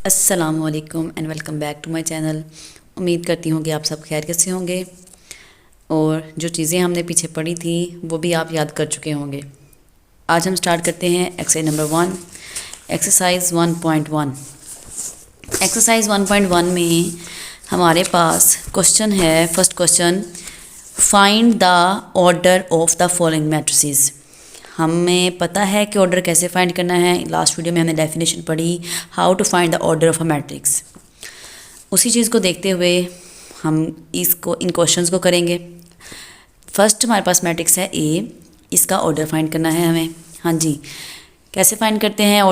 अस्सलामुअलैकुम and welcome back to my channel. उम्मीद करती हूँ कि आप सब खैरियत से होंगे और जो चीज़ें हमने पीछे पढ़ी थी वो भी आप याद कर चुके होंगे। आज हम स्टार्ट करते हैं एक्सरसाइज नंबर 1, एक्सरसाइज 1.1। एक्सरसाइज 1.1 में हमारे पास क्वेश्चन है, first question, find the order of the following matrices. हमें पता है कि ऑर्डर कैसे फाइंड करना है। लास्ट वीडियो में हमने डेफिनेशन पढ़ी, how to find the order of a matrix. उसी चीज़ को देखते हुए हम इन क्वेश्चंस को करेंगे। फर्स्ट हमारे पास मैट्रिक्स है ए, इसका ऑर्डर फाइंड करना है हमें। हाँ जी, कैसे फाइंड करते हैं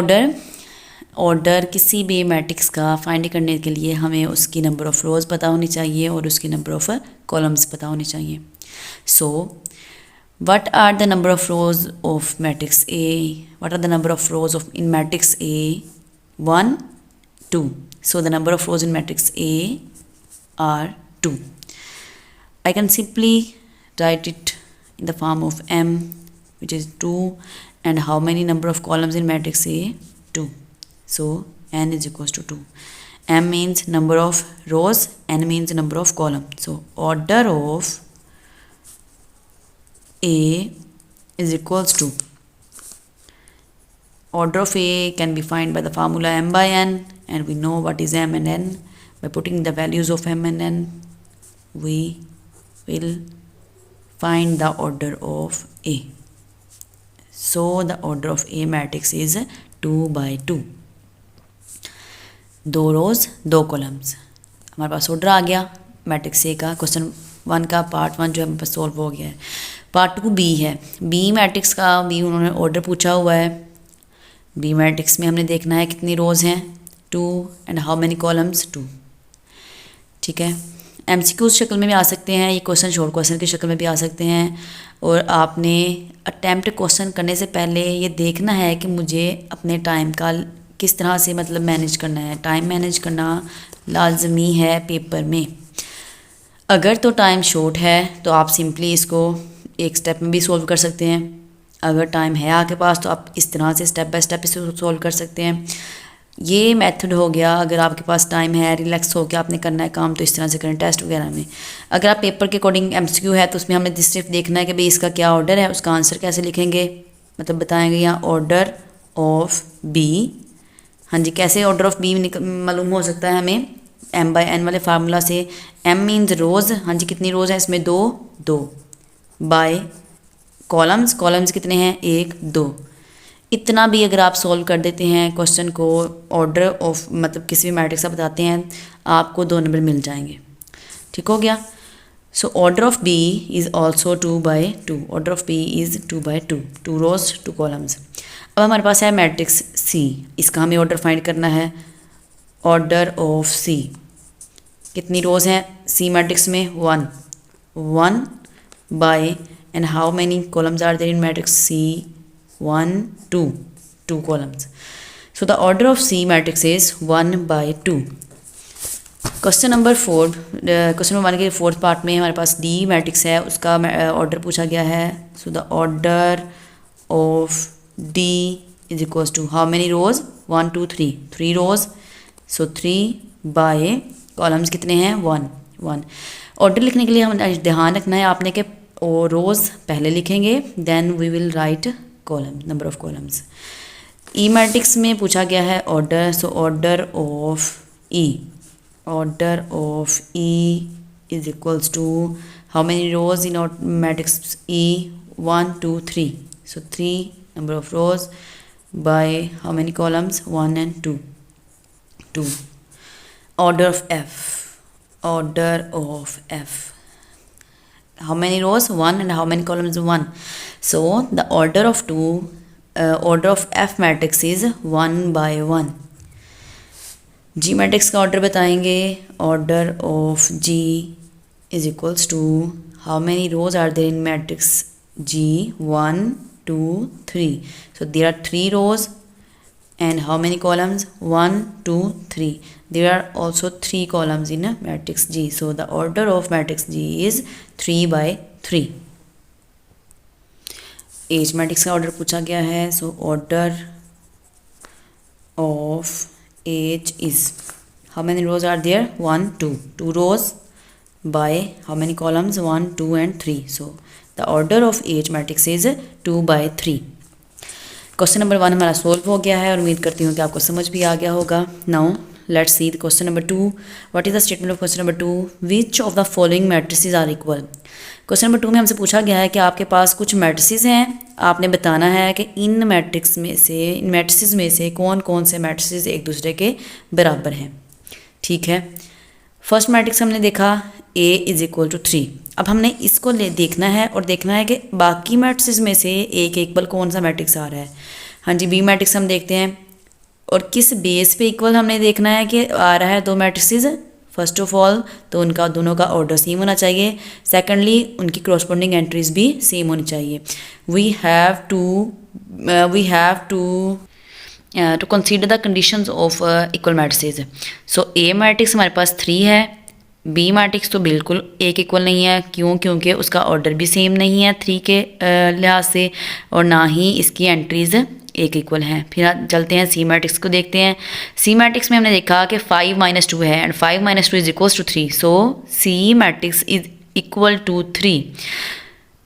ऑर्डर किसी भी मैट्रिक्स का फाइंड करने के लिए हमें उसकी नंबर ऑफ़ रोज़ पता होनी चाहिए और उसकी नंबर ऑफ़ कॉलम्स पता होनी चाहिए। सो what are the number of rows of matrix A? What are the number of rows in matrix A? 1, 2. So the number of rows in matrix A are 2. I can simply write it in the form of M, which is 2, and how many number of columns in matrix A? 2. So N is equals to 2. M means number of rows, N means number of columns. So order of A is equals to, order of A can be found by the formula M by N, and we know what is M and N. By putting the values of M and N, we will find the order of A. So the order of A matrix is 2 by 2. 2 rows 2 columns। हमारे पास order आ गया matrix A का। Question 1 का part 1 जो है हमारे पास solve हो गया है। पार्ट 2 बी है। बी मैट्रिक्स का बी उन्होंने ऑर्डर पूछा हुआ है। बी मैट्रिक्स में हमने देखना है कितनी रोज़ हैं, 2, एंड हाउ मेनी कॉलम्स, 2। ठीक है, एमसीक्यूज शक्ल में भी आ सकते हैं, ये क्वेश्चन शॉर्ट क्वेश्चन की शक्ल में भी आ सकते हैं। और आपने अटैम्प्ट क्वेश्चन करने से पहले ये देखना है कि मुझे अपने टाइम का किस तरह से मतलब मैनेज करना है। टाइम मैनेज करना लाजमी है पेपर में। अगर तो टाइम शॉर्ट है तो आप सिंपली इसको एक स्टेप में भी सॉल्व कर सकते हैं। अगर टाइम है आपके पास तो आप इस तरह से स्टेप बाय स्टेप इसे सॉल्व कर सकते हैं। ये मेथड हो गया अगर आपके पास टाइम है, रिलैक्स हो के आपने करना है काम तो इस तरह से करें टेस्ट वगैरह में। अगर आप पेपर के अकॉर्डिंग एमसीक्यू है तो उसमें हमने सिर्फ देखना है कि भाई इसका क्या ऑर्डर है, उसका आंसर कैसे लिखेंगे, मतलब बताएंगे यहाँ ऑर्डर ऑफ बी। हाँ जी, कैसे ऑर्डर ऑफ बी मालूम हो सकता है हमें एम बाय एन वाले फार्मूला से। एम मीन्स रोज़, हाँ जी कितनी रोज़ है इसमें, 2 बाय कॉलम्स कितने हैं, 1, 2। इतना भी अगर आप सॉल्व कर देते हैं क्वेश्चन को, ऑर्डर ऑफ मतलब किसी भी मैट्रिक्स का बताते हैं, आपको 2 नंबर मिल जाएंगे। ठीक हो गया। So order of B is also 2 by 2। Order of B is 2 by 2, 2 rows 2 columns. अब हमारे पास है मैट्रिक्स सी, इसका हमें ऑर्डर फाइंड करना है। ऑर्डर ऑफ सी, कितनी रोज़ हैं सी मैट्रिक्स में, 1 bye, and how many columns are there in matrix C? 1, 2 columns. So the order of C matrix is 1 by 2. Question number 4, question number 1 के फोर्थ पार्ट में हमारे पास डी मैट्रिक्स है, उसका ऑर्डर पूछा गया है। So the order of D is equals to how many rows, 1, 2, 3 rows. So 3 by columns कितने हैं, 1। ऑर्डर लिखने के लिए हम ध्यान रखना है आपने कि और रोज़ पहले लिखेंगे, then we will write column, number of columns. E matrix में पूछा गया है order. So order of E, order of E is equals to how many rows in matrix E, 1, 2, 3। So 3 number of rows by how many columns, 1 and 2। Order of F, order of F, how many rows, 1, and how many columns, 1। so the order of F matrix is 1 by 1। G matrix का order बताएंगे। Order of G is equals to how many rows are there in matrix G, 1, 2, 3। so there are 3 rows and how many columns, 1, 2, 3। there are also 3 columns in matrix G। so the order of matrix G is 3 by 3। As matrix का order पूछा गया है। सो order of H is, how many rows are there? 1 2 2 rows by how many columns? 1 2 and 3. So the order of AH matrix is 2 by 3. Question number 1 हमारा solve हो गया है और उम्मीद करती हूँ कि आपको समझ भी आ गया होगा. Now let's see the question number 2. What is the statement of question number 2? Which of the following matrices are equal. Question number 2 में हमसे पूछा गया है कि आपके पास कुछ मैट्रिसेस हैं, आपने बताना है कि इन मैट्रिसेस में से कौन कौन से मैट्रिसेस एक दूसरे के बराबर हैं. ठीक है, फर्स्ट मैट्रिक्स हमने देखा A इज इक्वल टू 3. अब हमने इसको देखना है और देखना है कि बाकी मैट्रिक्स में से A के इक्वल कौन सा मैट्रिक्स आ रहा है. हाँ जी, B मैट्रिक्स हम देखते हैं और किस बेस पे इक्वल हमने देखना है कि आ रहा है दो मैट्रिक्स. फर्स्ट ऑफ ऑल तो उनका दोनों का ऑर्डर सेम होना चाहिए. सेकेंडली उनकी करस्पॉन्डिंग एंट्रीज भी सेम होनी चाहिए. We have to to consider the conditions of equal matrices. So A matrix हमारे पास 3 है, बी मैट्रिक्स तो बिल्कुल एक इक्वल नहीं है. क्यों? क्योंकि उसका ऑर्डर भी सेम नहीं है 3 के लिहाज से और ना ही इसकी एंट्रीज एक इक्वल है. फिर चलते हैं सी मैट्रिक्स को देखते हैं. सी मैट्रिक्स में हमने देखा कि 5 - 2 है and 5 - 2 is equals to 3. So C matrix is equal to 3.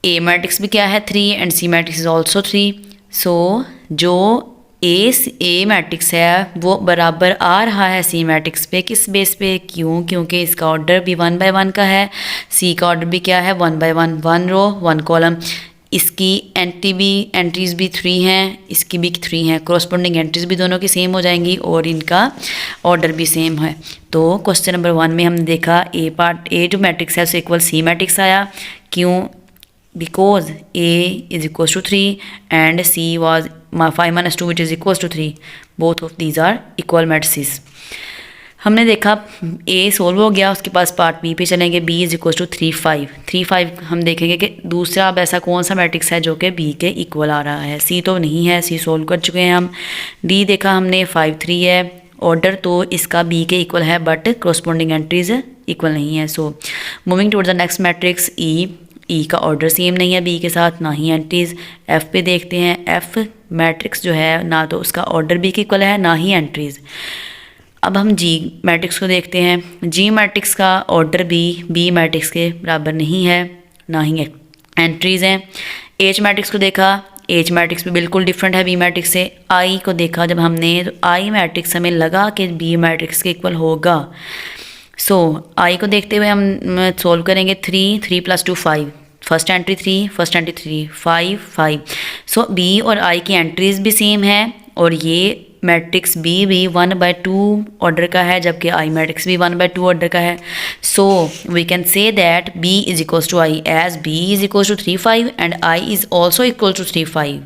A matrix भी क्या है? 3 and C matrix is also 3. So जो ए मैट्रिक्स है वो बराबर आ रहा है सी मैट्रिक्स पे. किस बेस पे? क्यों? क्योंकि इसका ऑर्डर भी 1 by 1 का है. सी का ऑर्डर भी क्या है? 1 by 1, 1 रो 1 कॉलम. इसकी एंट्रीज भी 3 हैं, इसकी भी 3 हैं. करस्पॉन्डिंग एंट्रीज भी दोनों की सेम हो जाएंगी और इनका ऑर्डर भी सेम है. तो क्वेश्चन नंबर 1 में हमने देखा ए जो मैट्रिक्स है उससे इक्वल सी मैट्रिक्स आया. क्यों? Because A is equals to 3 and C was 5 - 2 which is equals to 3. Both of these are equal matrices. हमने देखा A सोल्व हो गया, उसके पास पार्ट B पे चलेंगे. B is equals to 3 5. 3 5 हम देखेंगे कि दूसरा अब ऐसा कौन सा मैट्रिक्स है जो कि B के इक्वल आ रहा है. C तो नहीं है, C सोल्व कर चुके हैं हम. D देखा हमने 5 3 है, ऑर्डर तो इसका B के इक्वल है बट करस्पॉन्डिंग एंट्रीज इक्वल नहीं है. So moving towards the next matrix E का ऑर्डर सेम नहीं है बी के साथ, ना ही एंट्रीज. एफ पे देखते हैं. एफ मैट्रिक्स जो है ना तो उसका ऑर्डर बी के इक्वल है ना ही एंट्रीज. अब हम जी मैट्रिक्स को देखते हैं. जी मैट्रिक्स का ऑर्डर बी मैट्रिक्स के बराबर नहीं है, ना ही एंट्रीज हैं. एच मैट्रिक्स को देखा, एच मैट्रिक्स भी बिल्कुल डिफरेंट है बी मैट्रिक्स से. आई को देखा जब हमने तो आई मैट्रिक्स हमें लगा कि बी मैट्रिक्स के इक्वल होगा. सो आई को देखते हुए हम सोल्व करेंगे. 3 + 2 5. First entry 3, first entry 3 5 5. सो बी और आई की एंट्रीज भी सेम है और ये मैट्रिक्स बी भी 1 by 2 ऑर्डर का है जबकि आई मैट्रिक्स भी 1 by 2 ऑर्डर का है. So we can say that B is equals to I as B is equals to 3 5 and I is also equal to 3 5.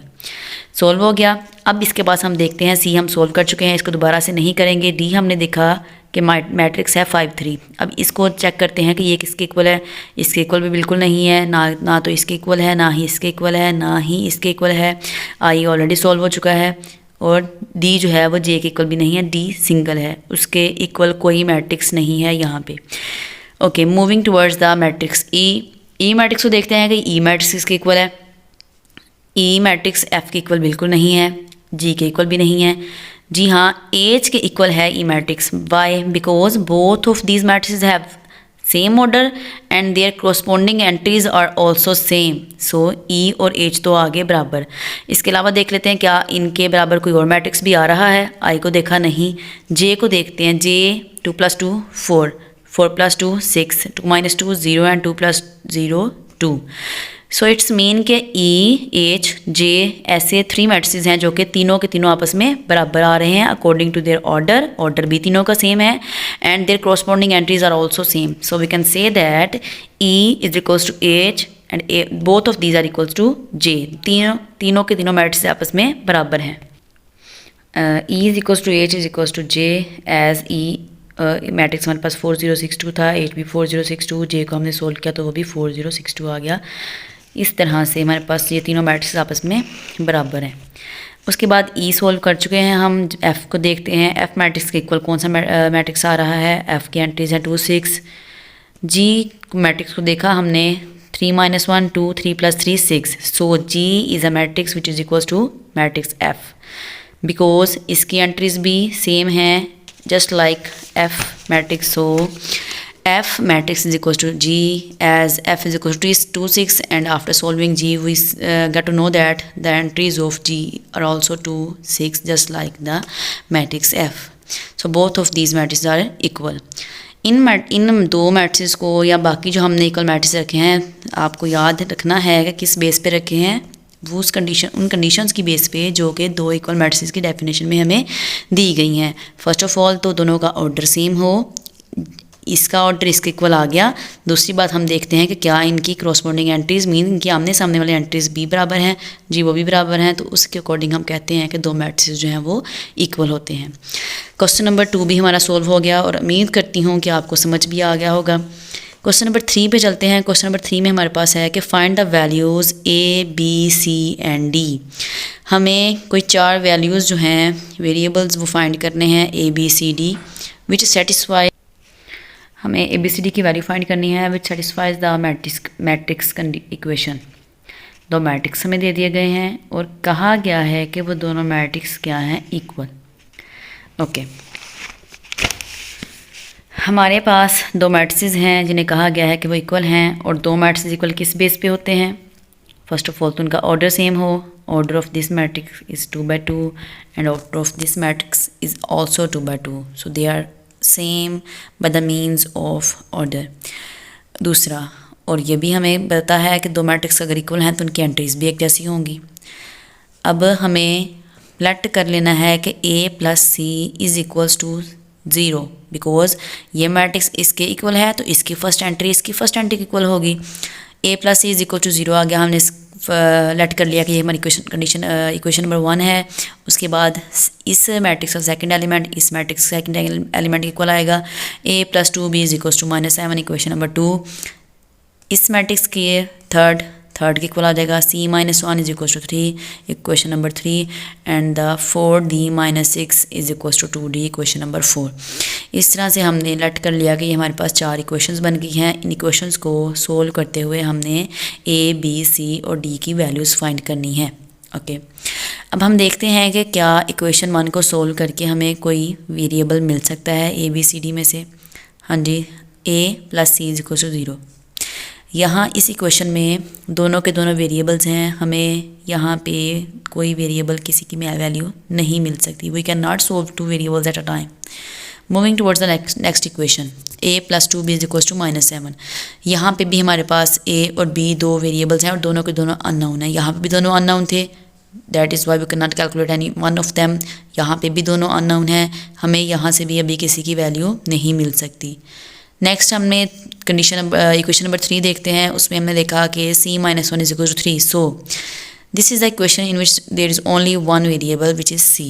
Solve हो गया. अब इसके पास हम देखते हैं सी हम सोल्व कर चुके हैं, इसको दोबारा से नहीं करेंगे. डी हमने देखा कि मैट्रिक्स है 5 3. अब इसको चेक करते हैं कि ये किसके इक्वल है. इसके इक्वल भी बिल्कुल नहीं है, ना तो इसके इक्वल है, ना ही इसके इक्वल है, ना ही इसके इक्वल है. आई ऑलरेडी सोल्व हो चुका है और डी जो है वो जे के इक्वल भी नहीं है, डी सिंगल है, उसके इक्वल कोई मैट्रिक्स नहीं है यहाँ पे. Okay, moving towards the matrix E matrix को देखते हैं कि ई मैट्रिक्स किसके इक्वल है. ई मैट्रिक्स एफ के इक्वल बिल्कुल नहीं है, जी के इक्वल भी नहीं है. जी हाँ, एच के इक्वल है E matrix. Why? Because both of these matrix have same order and their corresponding entries are also same. So E और एच तो आगे बराबर. इसके अलावा देख लेते हैं क्या इनके बराबर कोई और मैट्रिक्स भी आ रहा है. आई को देखा नहीं. जे को देखते हैं. जे 2 + 2 4, 4 + 2 6, 2 - 2 0 एंड 2 + 0 2. सो इट्स मीन के ई एच जे ऐसे 3 मैट्रिसेस हैं जो कि तीनों के तीनों आपस में बराबर आ रहे हैं अकॉर्डिंग टू देयर ऑर्डर भी तीनों का सेम है and their corresponding entries are also same. So we can say that E is equals to H and both of these are equals to J. तीनों के तीनों मैट्रिसेस आपस में बराबर हैं. E is equals to H is equals to J as E matrix हमारे पास 4 0 6 2 था, एच भी 4 0 6 2, जे को हमने सोल्व किया तो वो भी 4 0 6 2 आ गया. इस तरह से हमारे पास ये तीनों मैट्रिक्स आपस में बराबर हैं. उसके बाद ई सोल्व कर चुके हैं हम. एफ़ को देखते हैं. एफ़ मैट्रिक्स के इक्वल कौन सा मैट्रिक्स आ रहा है. एफ़ की एंट्रीज है 2 6. जी मैट्रिक्स को देखा हमने. 3 - 1 2, 3 + 3 6. So G is a matrix which is equals to matrix F because इसकी एंट्रीज भी सेम हैं just like F matrix. So F matrix is equals to G as F is equals to 2 6, and after solving G we get to know that the entries of G are also 2 6, just like the matrix F. So both of these matrices are equal. इन दो matrix को या बाकी जो हमने equal matrix रखे हैं, आपको याद रखना है कि किस बेस पे रखे हैं, वो उन कंडीशंस की बेस पे जो कि दो इक्वल मैट्रिक्स की डेफिनेशन में हमें दी गई हैं। फर्स्ट ऑफ ऑल तो दोनों का ऑर्डर सेम हो, इसका ऑर्डर इसके इक्वल आ गया। दूसरी बात हम देखते हैं कि क्या इनकी क्रॉसपोंडिंग एंट्रीज मीन इनकी आमने सामने वाले एंट्रीज भी बराबर हैं, जी वो भी बराबर हैं, तो उसके अकॉर्डिंग हम कहते हैं कि दो मैट्रिक्स जो हैं वो इक्वल होते हैं। क्वेश्चन नंबर 2 भी हमारा सोल्व हो गया और उम्मीद करती हूँ कि आपको समझ भी आ गया होगा। क्वेश्चन नंबर 3 पे चलते हैं। क्वेश्चन नंबर 3 में हमारे पास है कि find the values A, B, C and D। हमें कोई 4 वैल्यूज़ जो हैं वेरिएबल्स वो फाइंड करने हैं A, B, C, D which satisfy, हमें A, B, C, D की वैल्यू फाइंड करनी है विच सेटिस्फाइज द मैट्रिक्स इक्वेशन। दो मैट्रिक्स हमें दे दिए गए हैं और कहा गया है कि वो दोनों मैट्रिक्स क्या हैं, इक्वल। ओके, हमारे पास दो मैट्रिसेस हैं जिन्हें कहा गया है कि वो इक्वल हैं, और दो मैट्रिसेस इक्वल किस बेस पे होते हैं? फर्स्ट ऑफ ऑल तो उनका ऑर्डर सेम हो, order of this matrix is 2/2 and order of this matrix is also 2/2, so they are same by the means of order. दूसरा, और ये भी हमें पता है कि दो मैट्रिक्स अगर इक्वल हैं तो उनकी एंट्रीज भी एक जैसी होंगी। अब हमें लेट कर लेना है कि A + C is equals to 0, because ये मैट्रिक्स इसके इक्वल है तो इसकी फर्स्ट एंट्री इसकी फर्स्ट एंट्री की इक्वल होगी। A + C is equal to 0 आ गया, हमने लेट कर लिया कि ये हमारी इक्वेशन नंबर 1 है। उसके बाद इस मैट्रिक्स का सेकंड एलिमेंट इस मैट्रिक्स का सेकंड एलिमेंट इक्वल आएगा। A + 2B is equals to -7, equation number 2। इस मैट्रिक्स के थर्ड के इक्वल आ जाएगा। C - 1 is equals to 3, equation number 3, and the 4D - 6 is equals to 2D, equation number 4। इस तरह से हमने लेट कर लिया कि ये हमारे पास 4 इक्वेशंस बन गई हैं। इन इक्वेशंस को सोल्व करते हुए हमने A, B, C और D की वैल्यूज़ फाइंड करनी है। ओके, अब हम देखते हैं कि क्या इक्वेशन 1 को सोल्व करके हमें कोई वेरिएबल मिल सकता है A, B, C, D में से। हाँ जी, A + C is equals to 0। यहाँ इस इक्वेशन में दोनों के दोनों वेरिएबल्स हैं, हमें यहाँ पे कोई वेरिएबल किसी की वैल्यू नहीं मिल सकती। We can not solve 2 variables at a time. Moving towards the next equation, A + 2B is equals to -7। यहाँ पे भी हमारे पास A और B दो वेरिएबल्स हैं और दोनों के दोनों अननोन हैं। यहाँ पे भी दोनों अननोन थे, that is why we can not calculate any one of them. यहाँ पे भी दोनों अननोन हैं, हमें यहाँ से भी अभी किसी की वैल्यू नहीं मिल सकती। नेक्स्ट हमने इक्वेशन नंबर 3 देखते हैं। उसमें हमने देखा कि C - 1 is equal to 3। So this is the equation in which there is only one variable which is C।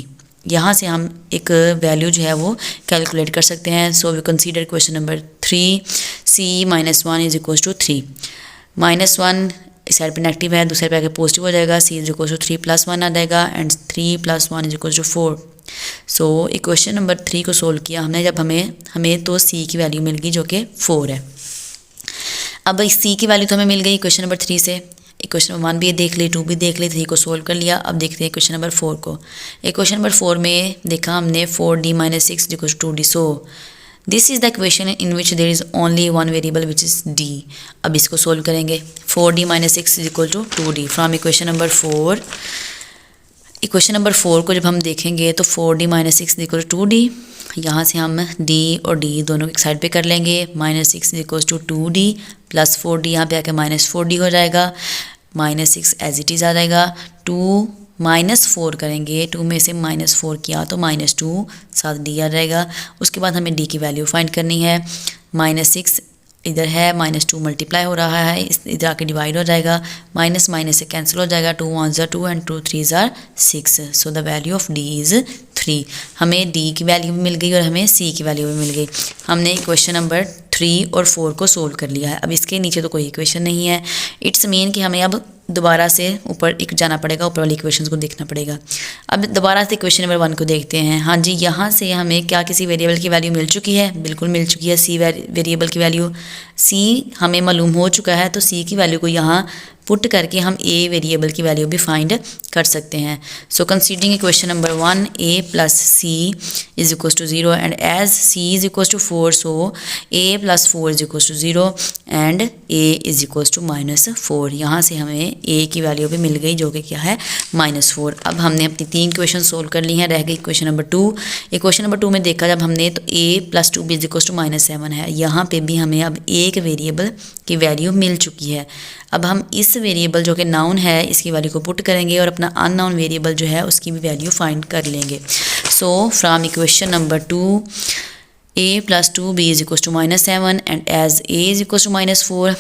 यहाँ से हम एक वैल्यू जो है वो कैलकुलेट कर सकते हैं। So we consider question number 3, C - 1 is equal to 3। -1 इस साइड पे नेगेटिव है, दूसरे साइड पे आके पॉजिटिव हो जाएगा। C इज इक्वल टू 3 + 1 आ जाएगा, and 3 + 1 is equal to 4। So equation number 3 को सोल्व किया हमने, जब हमें तो C की वैल्यू मिल गई जो कि 4 है। अब इस C की वैल्यू तो हमें मिल गई इक्वेशन नंबर 3 से। इक्वेशन नंबर 1 भी देख ली, 2 भी देख ली, 3 को सोल्व कर लिया। अब देखते हैं इक्वेशन नंबर 4 को। इक्वेशन नंबर 4 में देखा हमने 4D - 6 is equal to 2D। So this is the equation in which there is only one variable which is D। अब इसको सोल्व करेंगे। 4D - 6 is equal to 2D from equation number 4। Equation number 4 को जब हम देखेंगे तो 4D - 6 is equal to 2D। यहाँ से हम D और D दोनों एक साइड पे कर लेंगे। -6 is equal to 2D + 4D, यहाँ पे आके -4D हो जाएगा। -6 एज इट इज़ आ जाएगा। 2 -4 करेंगे, 2 में से -4 किया तो -2 साथ D आ जाएगा। उसके बाद हमें D की वैल्यू फाइंड करनी है। -6 इधर है, -2 मल्टीप्लाई हो रहा है, इस इधर आके डिवाइड हो जाएगा, माइनस से कैंसिल हो जाएगा। 2 1s are 2 and 2 3s are 6। So the value of D is 3। हमें D की वैल्यू भी मिल गई और हमें C की वैल्यू भी मिल गई। हमने इक्वेशन नंबर 3 और 4 को सोल्व कर लिया है। अब इसके नीचे तो कोई इक्वेशन नहीं है। इट्स मीन कि हमें अब दोबारा से ऊपर एक जाना पड़ेगा, ऊपर वाली इक्वेशंस को देखना पड़ेगा। अब दोबारा से इक्वेशन नंबर 1 को देखते हैं। हाँ जी, यहाँ से हमें क्या किसी वेरिएबल की वैल्यू मिल चुकी है? बिल्कुल मिल चुकी है, सी वेरिएबल की वैल्यू। सी हमें मालूम हो चुका है, तो सी की वैल्यू को यहाँ पुट करके हम ए वेरिएबल की वैल्यू भी फाइंड कर सकते हैं। So considering equation number 1 a plus C is equal to 0 and as C is equal to 4, so a plus 4 is equal to 0 and a is equal to -4। यहाँ से हमें a की value भी मिल गई, जो कि क्या है -4। अब हमने अपनी 3 इक्वेशन सोल्व कर ली हैं, रह गई इक्वेशन नंबर 2। इक्वेशन नंबर 2 में देखा जब हमने तो a plus 2b is equal to -7 है। यहाँ पे भी हमें अब एक वेरिएबल की वैल्यू मिल चुकी है। अब हम इस वेरिएबल जो कि नाउन है इसकी वैल्यू को पुट करेंगे और अपना अननाउन वेरिएबल जो है उसकी भी वैल्यू फाइंड कर लेंगे। So from equation number 2 a plus 2b is equals to -7 and as a is equals to -4,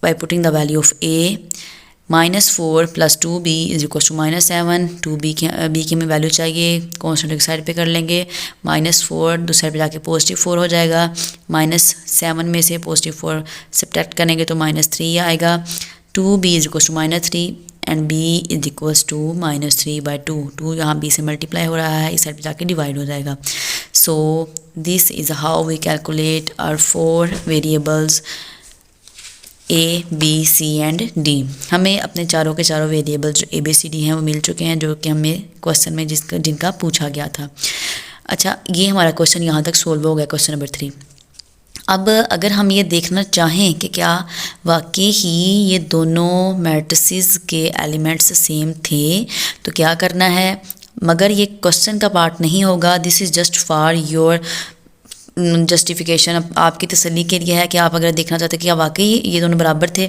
by putting the value of a, -4 plus 2b is equals to -7, 2b की हमें value चाहिए, constant एक side पे कर लेंगे, -4 दूसरी side पे जाके +4 हो जाएगा, -7 में से +4 सब्ट्रैक्ट करेंगे तो -3 आएगा, 2b is equals to -3 and b is equals to -3/2। 2 यहाँ b से मल्टीप्लाई हो रहा है, इस साइड पे जाके डिवाइड हो जाएगा। So this is how we calculate our 4 variables a, b, c and d। हमें अपने चारों के चारों वेरिएबल जो a, b, c, d हैं वो मिल चुके हैं, जो कि हमें क्वेश्चन में जिनका पूछा गया था। अच्छा, ये हमारा क्वेश्चन यहाँ तक सोल्व हो गया, क्वेश्चन नंबर 3। अब अगर हम ये देखना चाहें कि क्या वाकई ही ये दोनों मैट्रिसेस के एलिमेंट्स सेम थे, तो क्या करना है, मगर ये क्वेश्चन का पार्ट नहीं होगा, this is just for your justification, आपकी तसल्ली के लिए है कि आप अगर देखना चाहते हैं कि वाकई ये दोनों बराबर थे,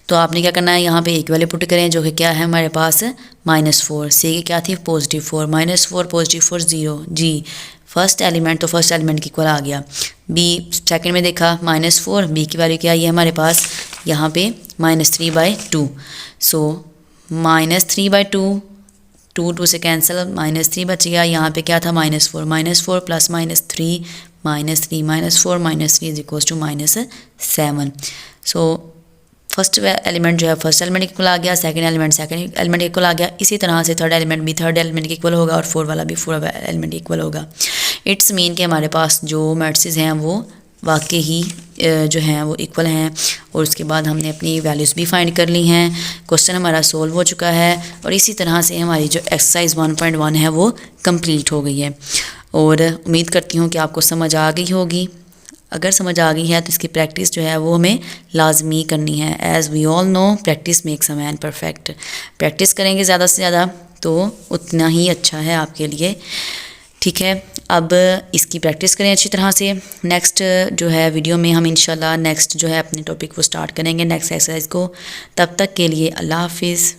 तो आपने क्या करना है, यहाँ पे एक वैल्यू पुट करें जो कि क्या है हमारे पास -4, सी की क्या थी +4, -4 +4 0 जी, फर्स्ट एलिमेंट तो फर्स्ट एलिमेंट की इक्वल आ गया। बी सेकंड में देखा -4, बी की वैल्यू क्या आई है हमारे पास यहाँ पे -3/2, सो -3/2, 2 से कैंसिल, -3 बच गया, यहाँ पे क्या था -4 plus -3 -4 -3 is equal to -7। So first element जो है फर्स्ट एलिमेंट इक्वल आ गया, सेकंड एलिमेंट इक्वल आ गया, इसी तरह से थर्ड एलिमेंट भी थर्ड एलिमेंट इक्वल होगा और फोर्थ वाला भी फोर्थ एलिमेंट इक्वल होगा। इट्स मीन कि हमारे पास जो मैट्रिसेस हैं वो वाकई ही जो हैं वो इक्वल हैं, और उसके बाद हमने अपनी वैल्यूज़ भी फाइंड कर ली हैं, क्वेश्चन हमारा सोल्व हो चुका है, और इसी तरह से हमारी जो एक्सरसाइज 1.1 है वो कंप्लीट हो गई है। और उम्मीद करती हूँ कि आपको समझ आ गई होगी। अगर समझ आ गई है तो इसकी प्रैक्टिस जो है वो हमें लाजमी करनी है। As we all know practice makes a man perfect. Practice करेंगे ज़्यादा से ज़्यादा तो उतना ही अच्छा है आपके लिए, ठीक है। अब इसकी प्रैक्टिस करें अच्छी तरह से। नेक्स्ट जो है वीडियो में हम इंशाल्लाह नेक्स्ट जो है अपने टॉपिक को स्टार्ट करेंगे, नेक्स्ट एक्सरसाइज को। तब तक के लिए अल्लाह हाफिज़।